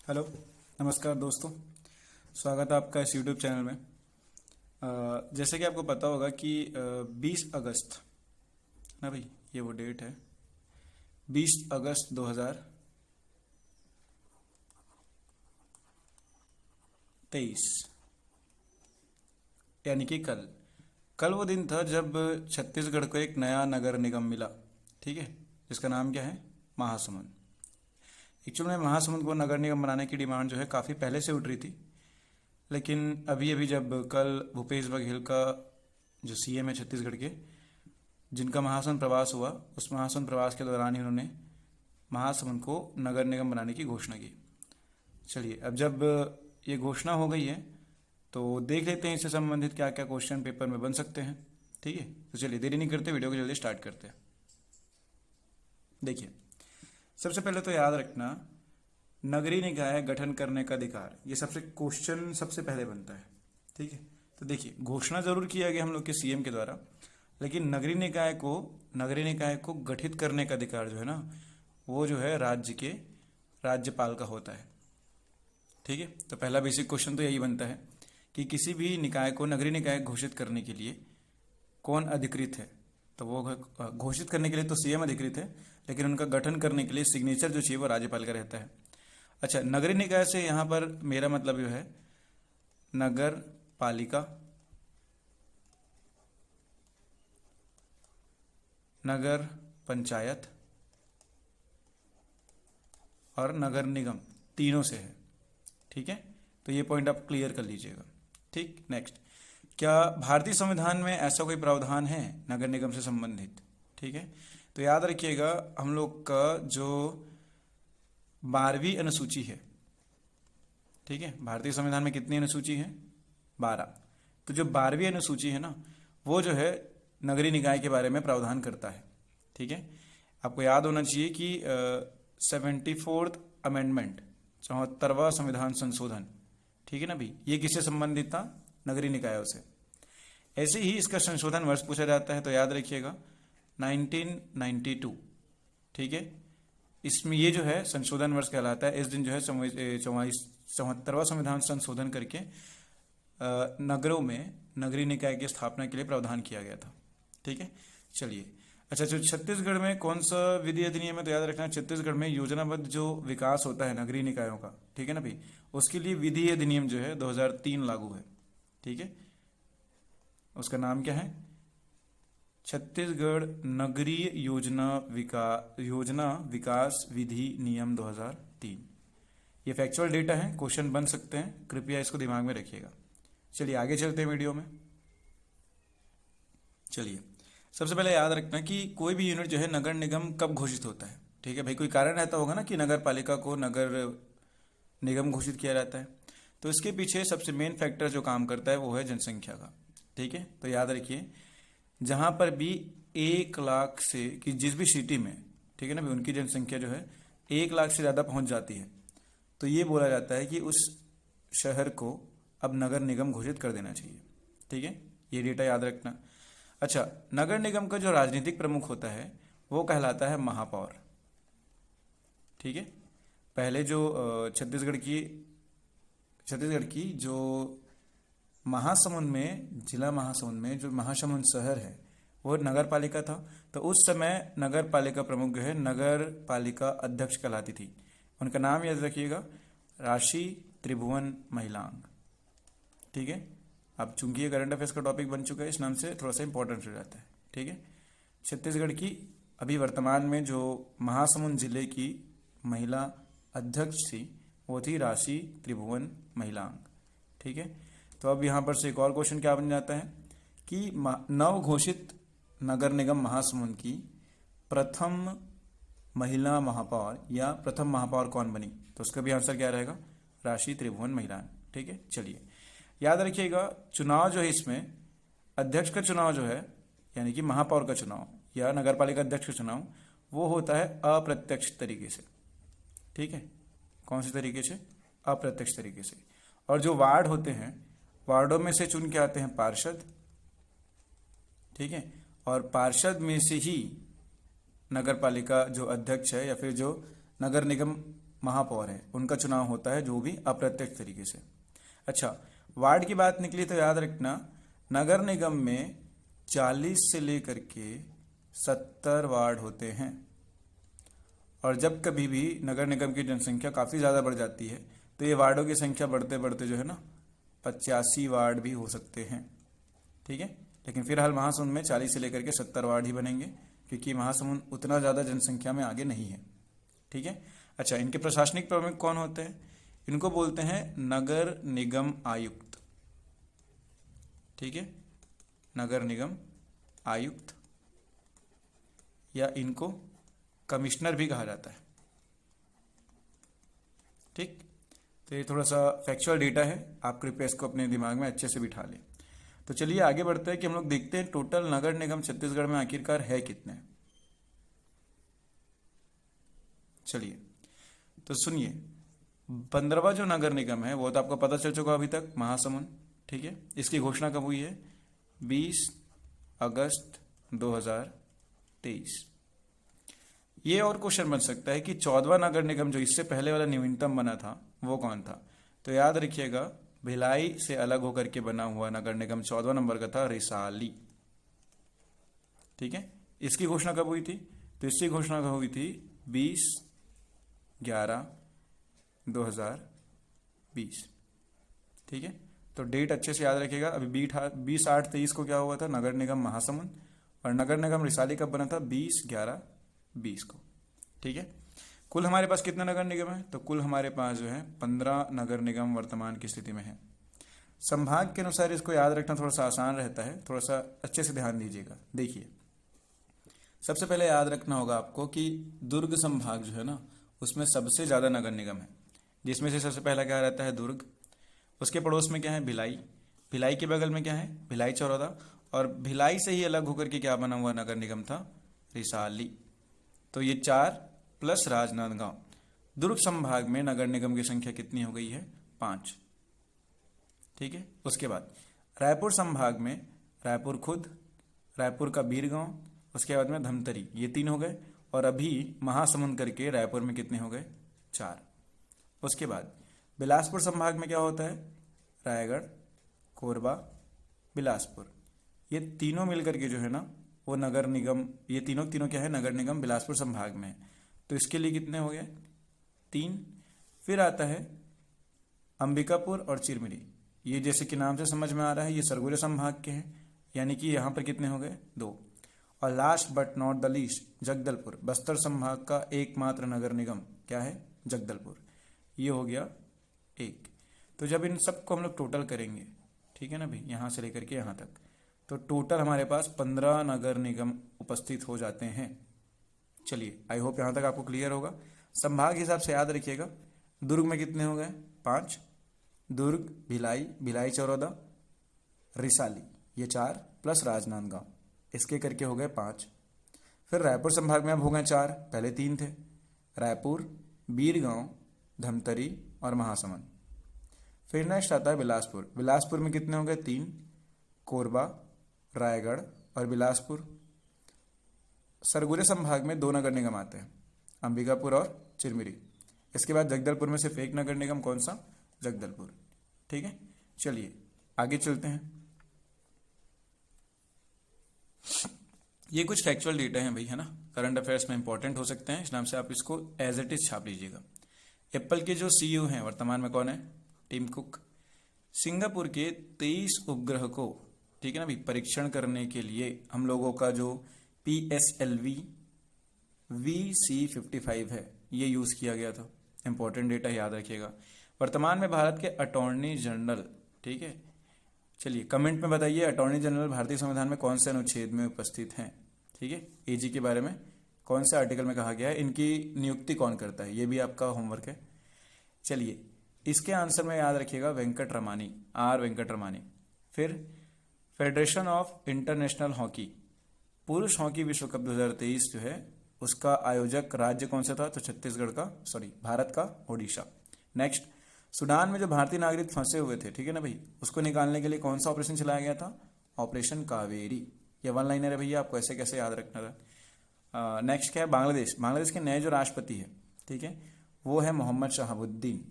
Hello, नमस्कार दोस्तों। स्वागत है आपका इस यूट्यूब चैनल में। जैसे कि आपको पता होगा कि 20 अगस्त ना भाई, ये वो डेट है 20 अगस्त 2023, यानी कि कल कल वो दिन था जब छत्तीसगढ़ को एक नया नगर निगम मिला। ठीक है, जिसका नाम क्या है? महासमुंद। एक्चुअल में महासमुंद को नगर निगम बनाने की डिमांड जो है काफ़ी पहले से उठ रही थी, लेकिन अभी अभी जब कल भूपेश बघेल का जो सीएम है छत्तीसगढ़ के, जिनका महासमुंद प्रवास हुआ, उस महासमुंद प्रवास के दौरान ही उन्होंने महासमुंद को नगर निगम बनाने की घोषणा की। चलिए, अब जब ये घोषणा हो गई है तो देख लेते हैं इससे संबंधित क्या क्या क्वेश्चन पेपर में बन सकते हैं। ठीक है, तो चलिए देरी नहीं करते, वीडियो को जल्दी स्टार्ट करते हैं। देखिए, सबसे पहले तो याद रखना, नगरीय निकाय गठन करने का अधिकार, ये सबसे क्वेश्चन सबसे पहले बनता है। ठीक है, तो देखिए, घोषणा जरूर किया गया हम लोग के सीएम के द्वारा, लेकिन नगरीय निकाय को गठित करने का अधिकार जो है ना, वो जो है राज्य के राज्यपाल का होता है। ठीक है, तो पहला बेसिक क्वेश्चन तो यही बनता है कि किसी भी निकाय को नगरीय निकाय घोषित करने के लिए कौन अधिकृत है? तो वो घोषित करने के लिए तो सीएम अधिकृत है, लेकिन उनका गठन करने के लिए सिग्नेचर जो चाहिए वो राज्यपाल का रहता है। अच्छा, नगरीय निकाय से यहाँ पर मेरा मतलब जो है नगर पालिका, नगर पंचायत और नगर निगम, तीनों से है। ठीक है, तो ये पॉइंट आप क्लियर कर लीजिएगा। ठीक, नेक्स्ट, क्या भारतीय संविधान में ऐसा कोई प्रावधान है नगर निगम से संबंधित? ठीक है, तो याद रखिएगा, हम लोग का जो 12वीं अनुसूची है, ठीक है, भारतीय संविधान में कितनी अनुसूची है? 12। तो जो 12वीं अनुसूची है ना, वो जो है नगरीय निकाय के बारे में प्रावधान करता है। ठीक है, आपको याद होना चाहिए कि 74th अमेंडमेंट, 74वां संविधान संशोधन, ठीक है ना भाई, ये किससे संबंधित था? नगरीय निकायों से। ऐसे ही इसका संशोधन वर्ष पूछा जाता है, तो याद रखिएगा 1992। ठीक है, इसमें ये जो है संशोधन वर्ष कहलाता है। इस दिन जो है 74वां संविधान संशोधन करके नगरों में नगरीय निकाय की स्थापना के लिए प्रावधान किया गया था। ठीक है, चलिए। अच्छा, जो छत्तीसगढ़ में कौन सा विधि अधिनियम है? तो याद रखना, छत्तीसगढ़ में योजनाबद्ध जो विकास होता है नगरीय निकायों का, ठीक है ना भाई, उसके लिए विधि अधिनियम जो है 2003 लागू है। ठीक है, उसका नाम क्या है? छत्तीसगढ़ नगरीय योजना विकास विधि नियम 2003। ये फैक्चुअल डेटा है, क्वेश्चन बन सकते हैं, कृपया इसको दिमाग में रखिएगा। चलिए आगे चलते हैं वीडियो में। चलिए, सबसे पहले याद रखना कि कोई भी यूनिट जो है नगर निगम कब घोषित होता है। ठीक है भाई, कोई कारण रहता होगा ना कि नगर पालिका को नगर निगम घोषित किया जाता है, तो इसके पीछे सबसे मेन फैक्टर जो काम करता है वो है जनसंख्या का। ठीक है, तो याद रखिए, जहां पर भी 1 लाख से कि जिस भी सिटी में, ठीक है ना भाई, उनकी जनसंख्या जो है 1 लाख से ज़्यादा पहुंच जाती है, तो ये बोला जाता है कि उस शहर को अब नगर निगम घोषित कर देना चाहिए। ठीक है, ये डेटा याद रखना। अच्छा, नगर निगम का जो राजनीतिक प्रमुख होता है वो कहलाता है महापौर। ठीक है, पहले जो छत्तीसगढ़ की जो जिला महासमुंद में जो महासमुंद शहर है वो नगर पालिका था, तो उस समय नगर पालिका प्रमुख जो है नगर पालिका अध्यक्ष कहलाती थी। उनका नाम याद रखिएगा, राशि त्रिभुवन महिलांग। ठीक है, अब चूंकि ये करंट अफेयर्स का टॉपिक बन चुका है, इस नाम से थोड़ा सा इंपॉर्टेंट हो जाता है। ठीक है, छत्तीसगढ़ की अभी वर्तमान में जो महासमुंद जिले की महिला अध्यक्ष थी वो थी राशि त्रिभुवन महिलांग। ठीक है, तो अब यहाँ पर से एक और क्वेश्चन क्या बन जाता है कि नव घोषित नगर निगम महासमुंद की प्रथम महिला महापौर या प्रथम महापौर कौन बनी? तो उसका भी आंसर क्या रहेगा? राशि त्रिभुवन महिलांग। ठीक है, चलिए याद रखिएगा, चुनाव जो है इसमें अध्यक्ष का चुनाव जो है, यानी कि महापौर का चुनाव या नगर पालिका अध्यक्ष का चुनाव, वो होता है अप्रत्यक्ष तरीके से। ठीक है, कौन सी तरीके से? अप्रत्यक्ष तरीके से। और जो वार्ड होते हैं, वार्डों में से चुन के आते हैं पार्षद। ठीक है, और पार्षद में से ही नगर पालिका जो अध्यक्ष है या फिर जो नगर निगम महापौर है उनका चुनाव होता है, जो भी अप्रत्यक्ष तरीके से। अच्छा, वार्ड की बात निकली तो याद रखना नगर निगम में 40 से लेकर के 70 वार्ड होते हैं, और जब कभी भी नगर निगम की जनसंख्या काफ़ी ज़्यादा बढ़ जाती है तो ये वार्डों की संख्या बढ़ते बढ़ते जो है ना 85 वार्ड भी हो सकते हैं। ठीक है, लेकिन फिलहाल महासमुंद में 40 से लेकर के 70 वार्ड ही बनेंगे, क्योंकि महासमुंद उतना ज़्यादा जनसंख्या में आगे नहीं है। ठीक है। अच्छा, इनके प्रशासनिक प्रमुख कौन होते हैं? इनको बोलते हैं नगर निगम आयुक्त। ठीक है, नगर निगम आयुक्त, या इनको कमिश्नर भी कहा जाता है। ठीक, तो ये थोड़ा सा फैक्चुअल डेटा है, आप कृपया इसको अपने दिमाग में अच्छे से बिठा लें। तो चलिए आगे बढ़ते हैं कि हम लोग देखते हैं टोटल नगर निगम छत्तीसगढ़ में आखिरकार है कितने। चलिए तो सुनिए, 15वां जो नगर निगम है वो तो आपको पता चल चुका अभी तक, महासमुंद। ठीक है, इसकी घोषणा कब हुई है? 20 अगस्त 2023। ये और क्वेश्चन बन सकता है कि 14वां नगर निगम जो इससे पहले वाला नवीनतम बना था वो कौन था? तो याद रखिएगा, भिलाई से अलग होकर के बना हुआ नगर निगम 14वां नंबर का था, रिसाली। ठीक है, इसकी घोषणा कब हुई थी? तो इसकी घोषणा कब हुई थी? 20/11/2020। ठीक है, तो डेट अच्छे से याद रखिएगा। अभी 20/8/23 को क्या हुआ था? नगर निगम महासमुंद। और नगर निगम रिसाली कब बना था? 20/11/20 को। ठीक है, कुल हमारे पास कितने नगर निगम है? तो कुल हमारे पास जो है 15 नगर निगम वर्तमान की स्थिति में है। संभाग के अनुसार इसको याद रखना थोड़ा सा आसान रहता है, थोड़ा सा अच्छे से ध्यान दीजिएगा। देखिए, सबसे पहले याद रखना होगा आपको कि दुर्ग संभाग जो है ना, उसमें सबसे ज़्यादा नगर निगम है, जिसमें से सबसे पहला क्या रहता है? दुर्ग। उसके पड़ोस में क्या है? भिलाई। भिलाई के बगल में क्या है? भिलाई चौरौदा। और भिलाई से ही अलग होकर के क्या बना हुआ नगर निगम था? रिसाली। तो ये 4 प्लस राजनांदगांव। दुर्ग संभाग में नगर निगम की संख्या कितनी हो गई है? 5। ठीक है, उसके बाद रायपुर संभाग में रायपुर खुद, रायपुर का बीरगांव, उसके बाद में धमतरी, ये 3 हो गए। और अभी महासमुंद करके रायपुर में कितने हो गए? 4। उसके बाद बिलासपुर संभाग में क्या होता है? रायगढ़, कोरबा, बिलासपुर, ये तीनों मिलकर के जो है ना वो नगर निगम, ये तीनों क्या है? नगर निगम बिलासपुर संभाग में। तो इसके लिए कितने हो गए? 3। फिर आता है अंबिकापुर और चिरमिरी, ये जैसे कि नाम से समझ में आ रहा है ये सरगुजा संभाग के हैं, यानी कि यहाँ पर कितने हो गए? 2। और last but not the least Jagdalpur, Bastar संभाग का एकमात्र नगर निगम क्या है? जगदलपुर, ये हो गया 1। तो जब इन सबको हम लोग टोटल करेंगे, ठीक है ना भाई, यहाँ से लेकर के यहाँ तक, तो टोटल हमारे पास 15 नगर निगम उपस्थित हो जाते हैं। चलिए, आई होप यहाँ तक आपको क्लियर होगा। संभाग के हिसाब से याद रखिएगा, दुर्ग में कितने हो गए? 5। दुर्ग, भिलाई, भिलाई चौरौदा, रिसाली, ये 4 प्लस राजनांदगांव, इसके करके हो गए 5। फिर रायपुर संभाग में अब हो गए 4, पहले 3 थे। रायपुर, बीरगांव, धमतरी और महासमुंद। फिर नेक्स्ट आता है बिलासपुर। बिलासपुर में कितने हो गए? 3। कोरबा, रायगढ़ और बिलासपुर। सरगुजा संभाग में 2 नगर निगम आते हैं, अंबिकापुर और चिरमिरी। इसके बाद जगदलपुर में सिर्फ एक नगर निगम, कौन सा? जगदलपुर। ठीक है, चलिए आगे चलते हैं। ये कुछ फैक्चुअल डेटा हैं भाई, है ना, करंट अफेयर्स में इंपॉर्टेंट हो सकते हैं, इस नाम से आप इसको एज इट इज छाप लीजिएगा। एप्पल के जो सीईओ हैं वर्तमान में कौन है? Tim cook. सिंगापुर के 23 उपग्रह को, ठीक है ना भाई, परीक्षण करने के लिए हम लोगों का जो PSLV VC55 है ये यूज किया गया था। इंपॉर्टेंट डेटा याद रखिएगा। वर्तमान में भारत के अटॉर्नी जनरल, ठीक है, चलिए कमेंट में बताइए अटॉर्नी जनरल भारतीय संविधान में कौन से अनुच्छेद में उपस्थित हैं। ठीक है, AG के बारे में कौन से आर्टिकल में कहा गया है, इनकी नियुक्ति कौन करता है, ये भी आपका होमवर्क है। चलिए, इसके आंसर में याद रखिएगा वेंकट रमानी, R वेंकट रमानी। फिर फेडरेशन ऑफ इंटरनेशनल हॉकी, पुरुष हॉकी विश्व कप 2023 जो है उसका आयोजक राज्य कौन सा था? तो छत्तीसगढ़ का, भारत का ओडिशा। नेक्स्ट, सूडान में जो भारतीय नागरिक फंसे हुए थे, ठीक है ना भाई, उसको निकालने के लिए कौन सा ऑपरेशन चलाया गया था? ऑपरेशन कावेरी। ये 1 लाइनर है भैया, आपको ऐसे कैसे याद रखना था। नेक्स्ट क्या है? बांग्लादेश। बांग्लादेश के नए जो राष्ट्रपति है, ठीक है, वो है मोहम्मद शहाबुद्दीन।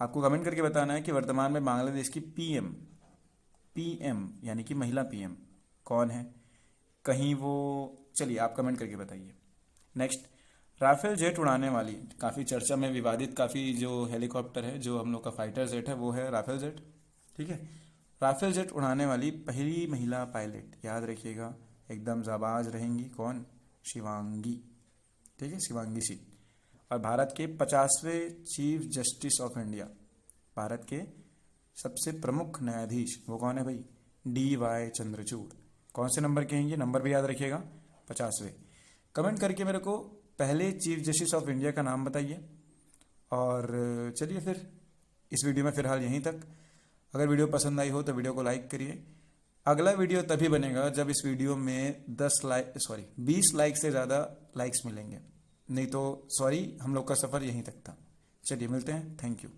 आपको कमेंट करके बताना है कि वर्तमान में बांग्लादेश की पीएम, पीएम यानी कि महिला पीएम कौन है। कहीं वो, चलिए आप कमेंट करके बताइए। नेक्स्ट, राफेल जेट उड़ाने वाली, काफ़ी चर्चा में विवादित काफ़ी जो हेलीकॉप्टर है, जो हम लोग का फाइटर जेट है, वो है राफेल जेट। ठीक है, राफेल जेट उड़ाने वाली पहली महिला पायलट, याद रखिएगा, एकदम जाबाज रहेंगी, कौन? शिवांगी। ठीक है, शिवांगी सिंह। और भारत के 50वें chief justice of India, Bharat के सबसे प्रमुख न्यायाधीश, वो कौन है भाई? DY चंद्रचूड़। कौन से नंबर के हैं ये? नंबर भी याद रखिएगा, 50वें। कमेंट करके मेरे को पहले चीफ जस्टिस ऑफ इंडिया का नाम बताइए। और चलिए फिर इस वीडियो में फिलहाल यहीं तक। अगर वीडियो पसंद आई हो तो वीडियो को लाइक करिए। अगला वीडियो तभी बनेगा जब इस वीडियो में 20 लाइक से ज़्यादा लाइक्स मिलेंगे, नहीं तो सॉरी, हम लोग का सफ़र यहीं तक था। चलिए मिलते हैं, थैंक यू।